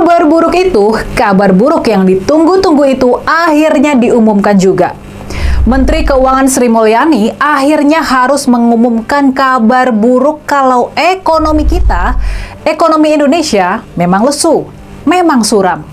Kabar buruk yang ditunggu-tunggu itu akhirnya diumumkan juga. Menteri Keuangan Sri Mulyani akhirnya harus mengumumkan kabar buruk kalau ekonomi Indonesia memang lesu, memang suram.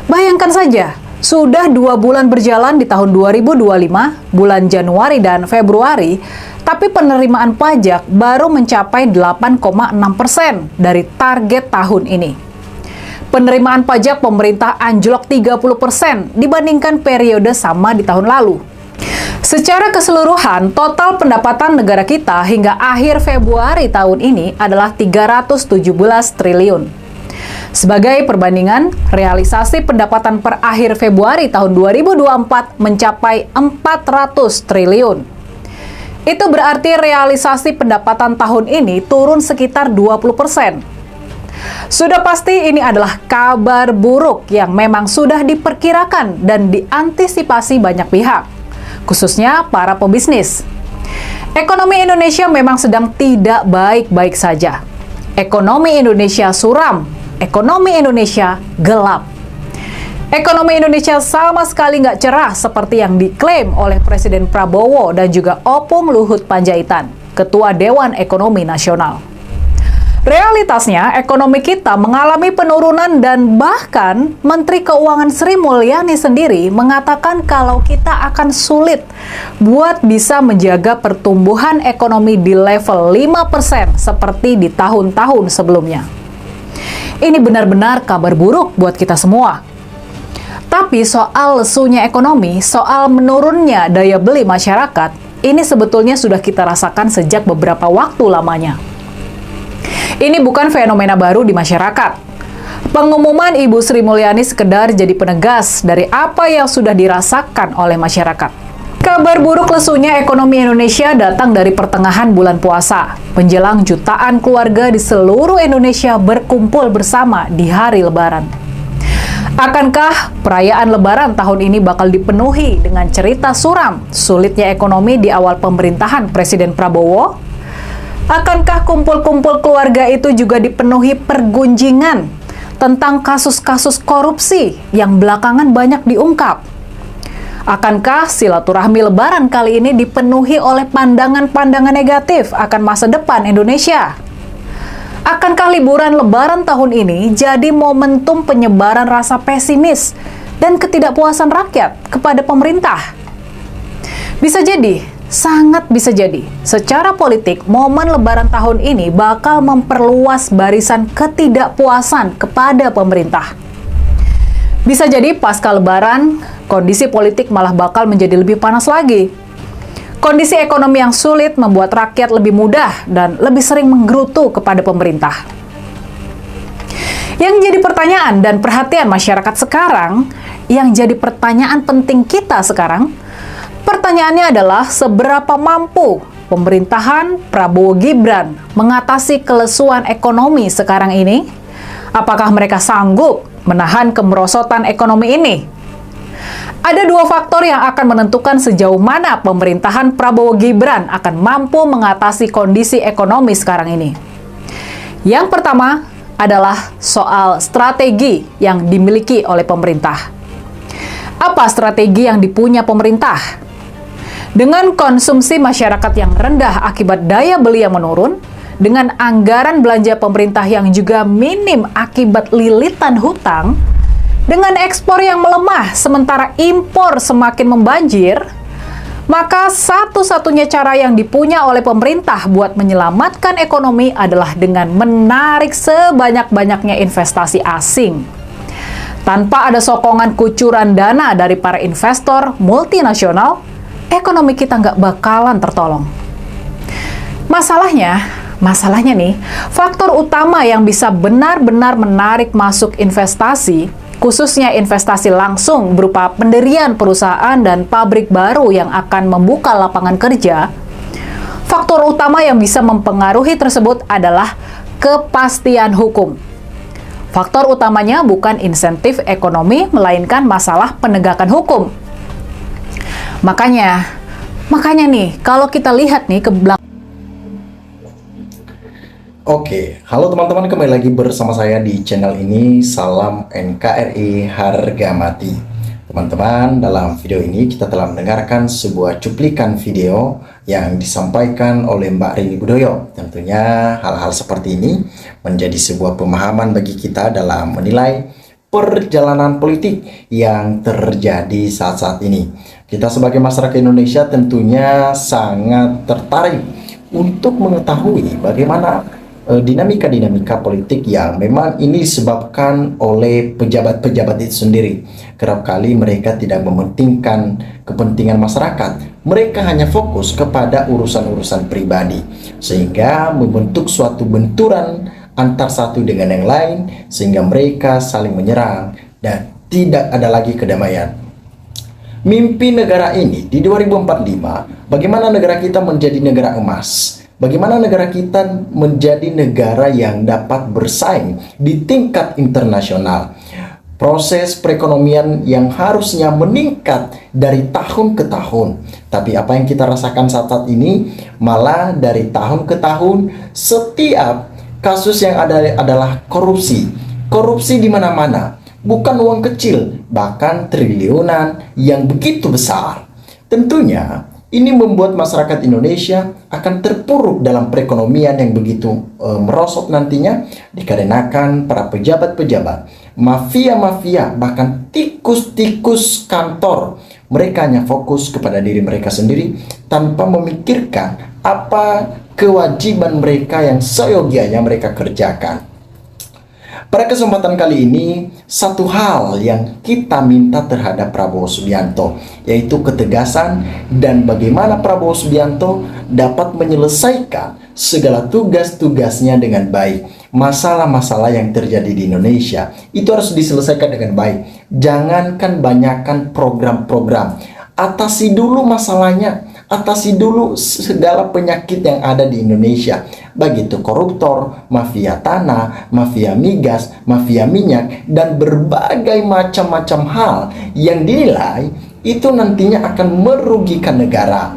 Bayangkan saja, sudah 2 bulan berjalan di tahun 2025, bulan Januari dan Februari, tapi penerimaan pajak baru mencapai 8,6% dari target tahun ini. Penerimaan pajak pemerintah anjlok 30% dibandingkan periode sama di tahun lalu. Secara keseluruhan, total pendapatan negara kita hingga akhir Februari tahun ini adalah 317 triliun. Sebagai perbandingan, realisasi pendapatan per akhir Februari tahun 2024 mencapai 400 triliun. Itu berarti realisasi pendapatan tahun ini turun sekitar 20%. Sudah pasti ini adalah kabar buruk yang memang sudah diperkirakan dan diantisipasi banyak pihak, khususnya para pebisnis. Ekonomi Indonesia memang sedang tidak baik-baik saja. Ekonomi Indonesia suram, ekonomi Indonesia gelap. Ekonomi Indonesia sama sekali nggak cerah seperti yang diklaim oleh Presiden Prabowo dan juga Opung Luhut Panjaitan, Ketua Dewan Ekonomi Nasional. Realitasnya, ekonomi kita mengalami penurunan dan bahkan Menteri Keuangan Sri Mulyani sendiri mengatakan kalau kita akan sulit buat bisa menjaga pertumbuhan ekonomi di level 5% seperti di tahun-tahun sebelumnya. Ini benar-benar kabar buruk buat kita semua. Tapi soal lesunya ekonomi, soal menurunnya daya beli masyarakat, ini sebetulnya sudah kita rasakan sejak beberapa waktu lamanya. Ini bukan fenomena baru di masyarakat. Pengumuman Ibu Sri Mulyani sekedar jadi penegas dari apa yang sudah dirasakan oleh masyarakat. Kabar buruk lesunya ekonomi Indonesia datang dari pertengahan bulan puasa, menjelang jutaan keluarga di seluruh Indonesia berkumpul bersama di hari Lebaran. Akankah perayaan Lebaran tahun ini bakal dipenuhi dengan cerita suram, sulitnya ekonomi di awal pemerintahan Presiden Prabowo? Akankah kumpul-kumpul keluarga itu juga dipenuhi pergunjingan tentang kasus-kasus korupsi yang belakangan banyak diungkap? Akankah silaturahmi Lebaran kali ini dipenuhi oleh pandangan-pandangan negatif akan masa depan Indonesia? Akankah liburan Lebaran tahun ini jadi momentum penyebaran rasa pesimis dan ketidakpuasan rakyat kepada pemerintah? Bisa jadi, sangat bisa jadi, secara politik momen Lebaran tahun ini bakal memperluas barisan ketidakpuasan kepada pemerintah. Bisa jadi pasca Lebaran, kondisi politik malah bakal menjadi lebih panas lagi. Kondisi ekonomi yang sulit membuat rakyat lebih mudah dan lebih sering menggerutu kepada pemerintah. Yang jadi pertanyaan dan perhatian masyarakat sekarang, yang jadi pertanyaan penting kita sekarang, pertanyaannya adalah seberapa mampu pemerintahan Prabowo Gibran mengatasi kelesuan ekonomi sekarang ini? Apakah mereka sanggup menahan kemerosotan ekonomi ini? Ada 2 faktor yang akan menentukan sejauh mana pemerintahan Prabowo Gibran akan mampu mengatasi kondisi ekonomi sekarang ini. Yang pertama adalah soal strategi yang dimiliki oleh pemerintah. Apa strategi yang dipunya pemerintah? Dengan konsumsi masyarakat yang rendah akibat daya beli yang menurun, dengan anggaran belanja pemerintah yang juga minim akibat lilitan hutang, dengan ekspor yang melemah sementara impor semakin membanjir, maka satu-satunya cara yang dipunya oleh pemerintah buat menyelamatkan ekonomi adalah dengan menarik sebanyak-banyaknya investasi asing. Tanpa ada sokongan kucuran dana dari para investor multinasional, ekonomi kita nggak bakalan tertolong. Masalahnya nih, faktor utama yang bisa benar-benar menarik masuk investasi, khususnya investasi langsung berupa pendirian perusahaan dan pabrik baru yang akan membuka lapangan kerja, faktor utama yang bisa mempengaruhi tersebut adalah kepastian hukum. Faktor utamanya bukan insentif ekonomi, melainkan masalah penegakan hukum. Makanya nih, kalau kita lihat nih ke belakang, Oke, halo teman-teman, kembali lagi bersama saya di channel ini. Salam NKRI harga mati. Teman-teman, dalam video ini kita telah mendengarkan sebuah cuplikan video yang disampaikan oleh Mbak Rini Budoyo. Tentunya hal-hal seperti ini menjadi sebuah pemahaman bagi kita dalam menilai perjalanan politik yang terjadi saat-saat ini. Kita sebagai masyarakat Indonesia tentunya sangat tertarik untuk mengetahui bagaimana dinamika-dinamika politik yang memang ini disebabkan oleh pejabat-pejabat itu sendiri. Kerap kali mereka tidak mementingkan kepentingan masyarakat. Mereka hanya fokus kepada urusan-urusan pribadi, sehingga membentuk suatu benturan antar satu dengan yang lain, sehingga mereka saling menyerang dan tidak ada lagi kedamaian. Mimpi negara ini di 2045, bagaimana negara kita menjadi negara emas? Bagaimana negara kita menjadi negara yang dapat bersaing di tingkat internasional? Proses perekonomian yang harusnya meningkat dari tahun ke tahun. Tapi apa yang kita rasakan saat ini, malah dari tahun ke tahun, setiap kasus yang ada adalah korupsi. Korupsi di mana-mana. Bukan uang kecil, bahkan triliunan yang begitu besar. Tentunya ini membuat masyarakat Indonesia akan terpuruk dalam perekonomian yang begitu merosot nantinya, dikarenakan para pejabat-pejabat, mafia-mafia, bahkan tikus-tikus kantor. Mereka hanya fokus kepada diri mereka sendiri tanpa memikirkan apa kewajiban mereka yang seyogianya mereka kerjakan. Pada kesempatan kali ini, satu hal yang kita minta terhadap Prabowo Subianto, yaitu ketegasan dan bagaimana Prabowo Subianto dapat menyelesaikan segala tugas-tugasnya dengan baik. Masalah-masalah yang terjadi di Indonesia itu harus diselesaikan dengan baik. Jangankan banyakkan program-program, atasi dulu masalahnya. Atasi dulu segala penyakit yang ada di Indonesia, baik itu koruptor, mafia tanah, mafia migas, mafia minyak, dan berbagai macam-macam hal yang dinilai itu nantinya akan merugikan negara.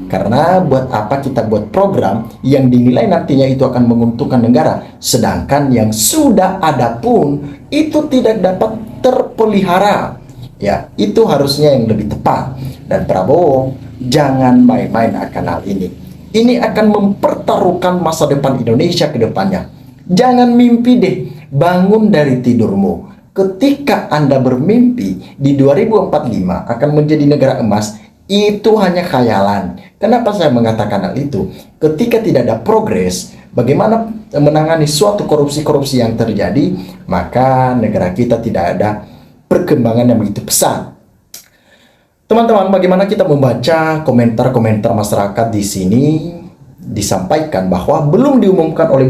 Karena buat apa kita buat program yang dinilai nantinya itu akan menguntungkan negara, sedangkan yang sudah ada pun itu tidak dapat terpelihara. Ya, itu harusnya yang lebih tepat. Dan Prabowo jangan main-main akan hal ini. Ini akan mempertaruhkan masa depan Indonesia ke depannya. Jangan mimpi deh, bangun dari tidurmu. Ketika Anda bermimpi di 2045 akan menjadi negara emas, itu hanya khayalan. Kenapa saya mengatakan hal itu? Ketika tidak ada progres, bagaimana menangani suatu korupsi-korupsi yang terjadi, maka negara kita tidak ada perkembangan yang begitu pesat. Teman-teman, bagaimana kita membaca komentar-komentar masyarakat di sini? Disampaikan bahwa belum diumumkan oleh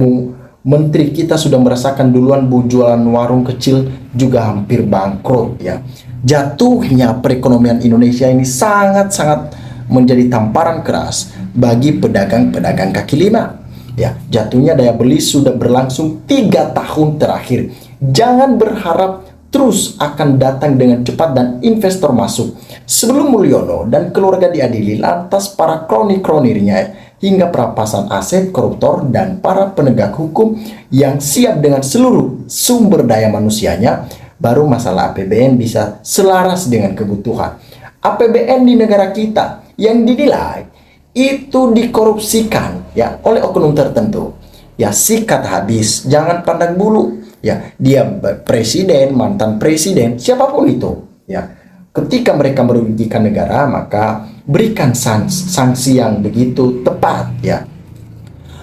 Menteri kita sudah merasakan duluan bu jualan warung kecil juga hampir bangkrut ya. Jatuhnya perekonomian Indonesia ini sangat-sangat menjadi tamparan keras bagi pedagang-pedagang kaki lima. Ya, jatuhnya daya beli sudah berlangsung 3 tahun terakhir. Jangan berharap terus akan datang dengan cepat dan investor masuk. Sebelum Mulyono dan keluarga diadili, lantas para kroni-kronirnya hingga perampasan aset koruptor dan para penegak hukum yang siap dengan seluruh sumber daya manusianya, baru masalah APBN bisa selaras dengan kebutuhan. APBN di negara kita yang dinilai itu dikorupsikan ya oleh oknum tertentu. Ya, sikat habis, jangan pandang bulu. Ya, dia presiden, mantan presiden, siapapun itu. Ya, ketika mereka merugikan negara, maka berikan sanksi yang begitu tepat. Ya,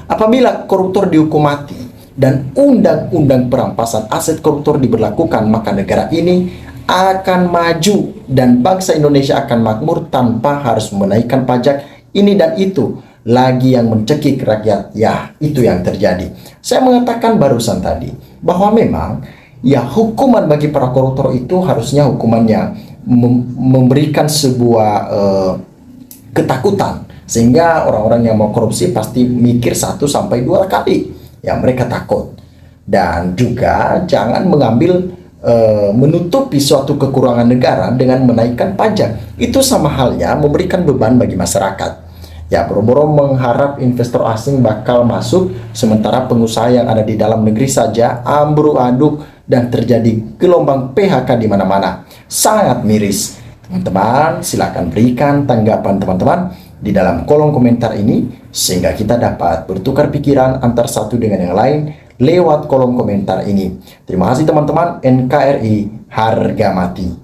apabila koruptor dihukum mati dan undang-undang perampasan aset koruptor diberlakukan, maka negara ini akan maju dan bangsa Indonesia akan makmur tanpa harus menaikkan pajak ini dan itu. Lagi yang mencekik rakyat, ya itu yang terjadi. Saya mengatakan barusan tadi bahwa memang ya hukuman bagi para koruptor itu harusnya hukumannya memberikan sebuah ketakutan, sehingga orang-orang yang mau korupsi pasti mikir 1 sampai 2 kali. Ya, mereka takut. Dan juga jangan mengambil menutupi suatu kekurangan negara dengan menaikkan pajak. Itu sama halnya memberikan beban bagi masyarakat. Ya, boro-boro mengharap investor asing bakal masuk, sementara pengusaha yang ada di dalam negeri saja ambruk-aduk dan terjadi gelombang PHK di mana-mana. Sangat miris. Teman-teman, silakan berikan tanggapan teman-teman di dalam kolom komentar ini, sehingga kita dapat bertukar pikiran antar satu dengan yang lain lewat kolom komentar ini. Terima kasih teman-teman. NKRI harga mati.